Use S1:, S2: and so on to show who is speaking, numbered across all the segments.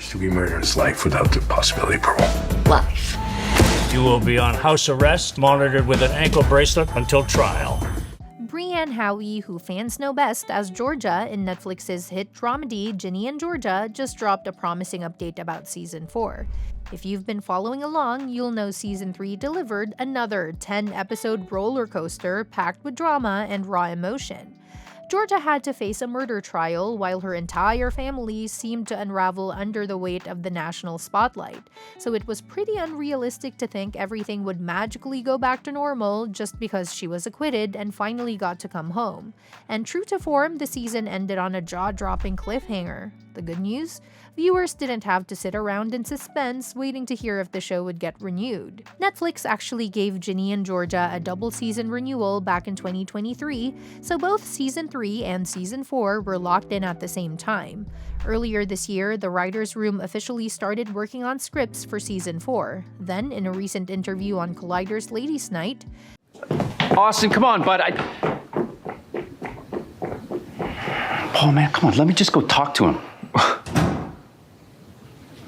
S1: to be murderous life without the possibility of parole.
S2: Life.
S3: You will be on house arrest, monitored with an ankle bracelet until trial.
S4: Brianne Howey, who fans know best as Georgia in Netflix's hit dramedy Ginny and Georgia, just dropped a promising update about Season 4. If you've been following along, you'll know Season 3 delivered another 10-episode roller coaster packed with drama and raw emotion. Georgia had to face a murder trial while her entire family seemed to unravel under the weight of the national spotlight, so it was pretty unrealistic to think everything would magically go back to normal just because she was acquitted and finally got to come home. And true to form, the season ended on a jaw-dropping cliffhanger. The good news? Viewers didn't have to sit around in suspense waiting to hear if the show would get renewed. Netflix actually gave Ginny and Georgia a double-season renewal back in 2023, so both Season 3 and Season 4 were locked in at the same time. Earlier this year, the writers' room officially started working on scripts for Season 4. Then, in a recent interview on Collider's Ladies' Night,
S5: Austin, come on, bud. Paul, man, come on. Let me just go talk to him.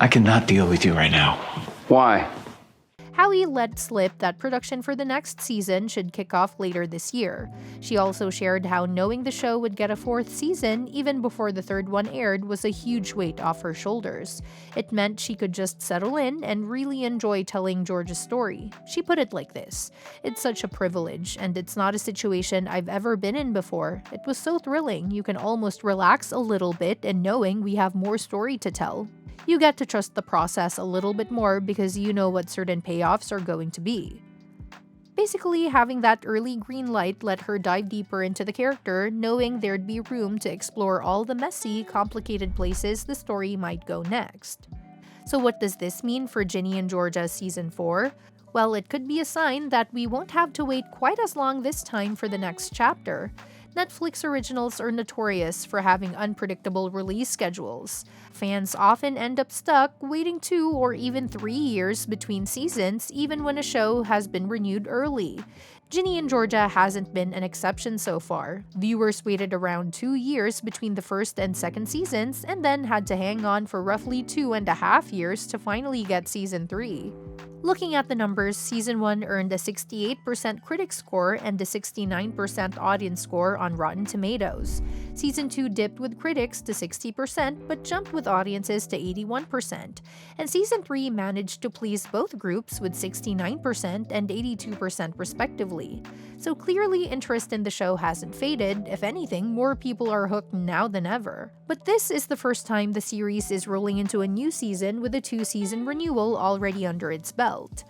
S6: I cannot deal with you right now.
S5: Why?
S4: Howey let slip that production for the next season should kick off later this year. She also shared how knowing the show would get a fourth season even before the third one aired was a huge weight off her shoulders. It meant she could just settle in and really enjoy telling Georgia's story. She put it like this: "It's such a privilege, and it's not a situation I've ever been in before. It was so thrilling. You can almost relax a little bit in knowing we have more story to tell. You get to trust the process a little bit more because you know what certain payoffs are going to be." Basically, having that early green light let her dive deeper into the character, knowing there'd be room to explore all the messy, complicated places the story might go next. So what does this mean for Ginny and Georgia Season 4? Well, it could be a sign that we won't have to wait quite as long this time for the next chapter. Netflix originals are notorious for having unpredictable release schedules. Fans often end up stuck waiting 2 or even 3 years between seasons, even when a show has been renewed early. Ginny and Georgia hasn't been an exception so far. Viewers waited around 2 years between the first and second seasons and then had to hang on for roughly 2.5 years to finally get Season 3. Looking at the numbers, Season 1 earned a 68% critic score and a 69% audience score on Rotten Tomatoes. Season 2 dipped with critics to 60% but jumped with audiences to 81%. And Season 3 managed to please both groups with 69% and 82% respectively. So clearly interest in the show hasn't faded. If anything, more people are hooked now than ever. But this is the first time the series is rolling into a new season with a 2-season renewal already under its belt.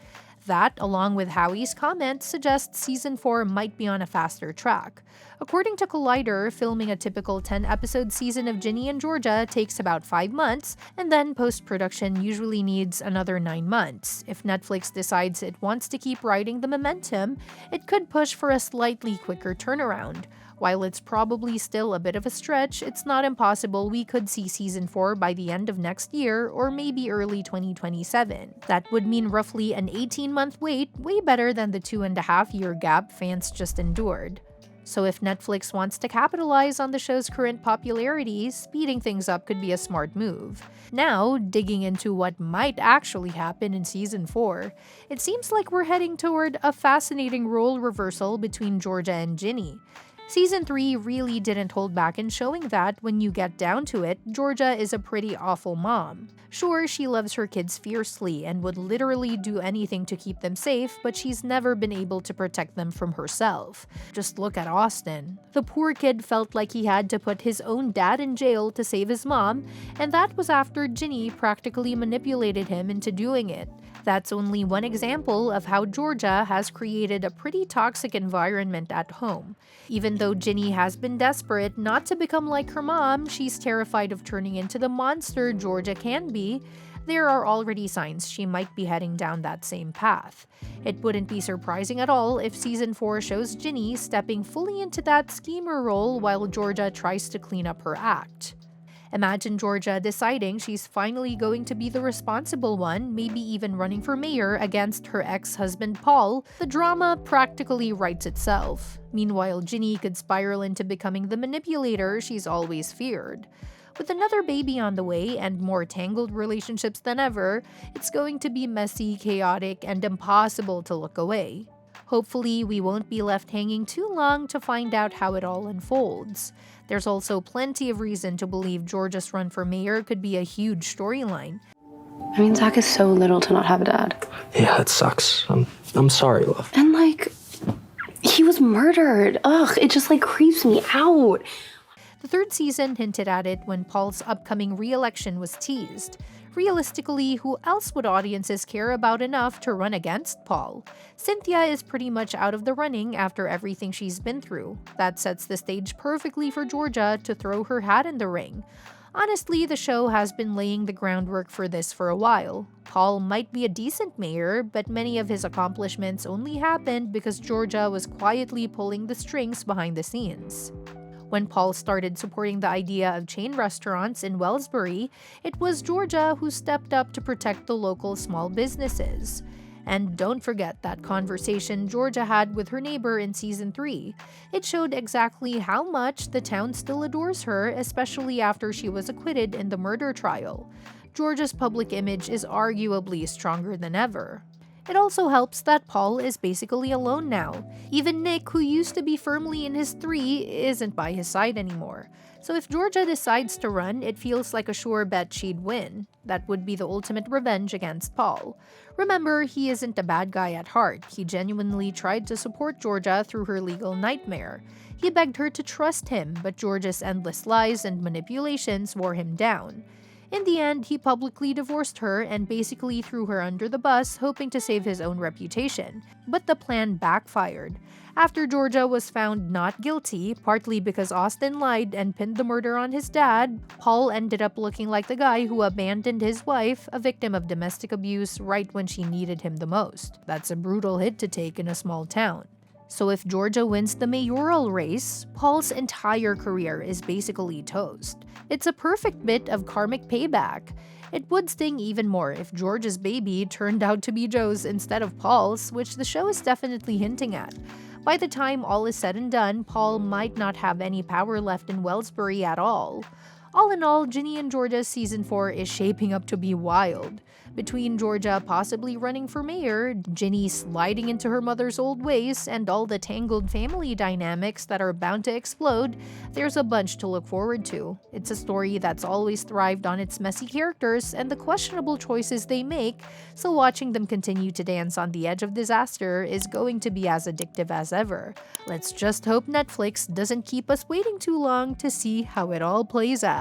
S4: That, along with Howey's comments, suggests Season 4 might be on a faster track. According to Collider, filming a typical 10-episode season of Ginny and Georgia takes about 5 months, and then post-production usually needs another 9 months. If Netflix decides it wants to keep riding the momentum, it could push for a slightly quicker turnaround. While it's probably still a bit of a stretch, it's not impossible we could see Season 4 by the end of next year or maybe early 2027. That would mean roughly an 18-month wait, way better than the 2.5-year gap fans just endured. So if Netflix wants to capitalize on the show's current popularity, speeding things up could be a smart move. Now, digging into what might actually happen in Season 4, it seems like we're heading toward a fascinating role reversal between Georgia and Ginny. Season 3 really didn't hold back in showing that, when you get down to it, Georgia is a pretty awful mom. Sure, she loves her kids fiercely and would literally do anything to keep them safe, but she's never been able to protect them from herself. Just look at Austin. The poor kid felt like he had to put his own dad in jail to save his mom, and that was after Ginny practically manipulated him into doing it. That's only one example of how Georgia has created a pretty toxic environment at home. Even though Ginny has been desperate not to become like her mom, she's terrified of turning into the monster Georgia can be. There are already signs she might be heading down that same path. It wouldn't be surprising at all if Season 4 shows Ginny stepping fully into that schemer role while Georgia tries to clean up her act. Imagine Georgia deciding she's finally going to be the responsible one, maybe even running for mayor against her ex-husband Paul. The drama practically writes itself. Meanwhile, Ginny could spiral into becoming the manipulator she's always feared. With another baby on the way and more tangled relationships than ever, it's going to be messy, chaotic, and impossible to look away. Hopefully, we won't be left hanging too long to find out how it all unfolds. There's also plenty of reason to believe Georgia's run for mayor could be a huge storyline.
S2: I mean, Zach is so little to not have a dad.
S7: Yeah, it sucks. I'm sorry, love.
S2: And he was murdered. Ugh, it just creeps me out.
S4: The third season hinted at it when Paul's upcoming re-election was teased. Realistically, who else would audiences care about enough to run against Paul? Cynthia is pretty much out of the running after everything she's been through. That sets the stage perfectly for Georgia to throw her hat in the ring. Honestly, the show has been laying the groundwork for this for a while. Paul might be a decent mayor, but many of his accomplishments only happened because Georgia was quietly pulling the strings behind the scenes. When Paul started supporting the idea of chain restaurants in Wellsbury, it was Georgia who stepped up to protect the local small businesses. And don't forget that conversation Georgia had with her neighbor in Season 3. It showed exactly how much the town still adores her, especially after she was acquitted in the murder trial. Georgia's public image is arguably stronger than ever. It also helps that Paul is basically alone now. Even Nick, who used to be firmly in his 3, isn't by his side anymore. So if Georgia decides to run, it feels like a sure bet she'd win. That would be the ultimate revenge against Paul. Remember, he isn't a bad guy at heart. He genuinely tried to support Georgia through her legal nightmare. He begged her to trust him, but Georgia's endless lies and manipulations wore him down. In the end, he publicly divorced her and basically threw her under the bus, hoping to save his own reputation. But the plan backfired. After Georgia was found not guilty, partly because Austin lied and pinned the murder on his dad, Paul ended up looking like the guy who abandoned his wife, a victim of domestic abuse, right when she needed him the most. That's a brutal hit to take in a small town. So if Georgia wins the mayoral race, Paul's entire career is basically toast. It's a perfect bit of karmic payback. It would sting even more if Georgia's baby turned out to be Joe's instead of Paul's, which the show is definitely hinting at. By the time all is said and done, Paul might not have any power left in Wellsbury at all. All in all, Ginny and Georgia's Season 4 is shaping up to be wild. Between Georgia possibly running for mayor, Ginny sliding into her mother's old ways, and all the tangled family dynamics that are bound to explode, there's a bunch to look forward to. It's a story that's always thrived on its messy characters and the questionable choices they make, so watching them continue to dance on the edge of disaster is going to be as addictive as ever. Let's just hope Netflix doesn't keep us waiting too long to see how it all plays out.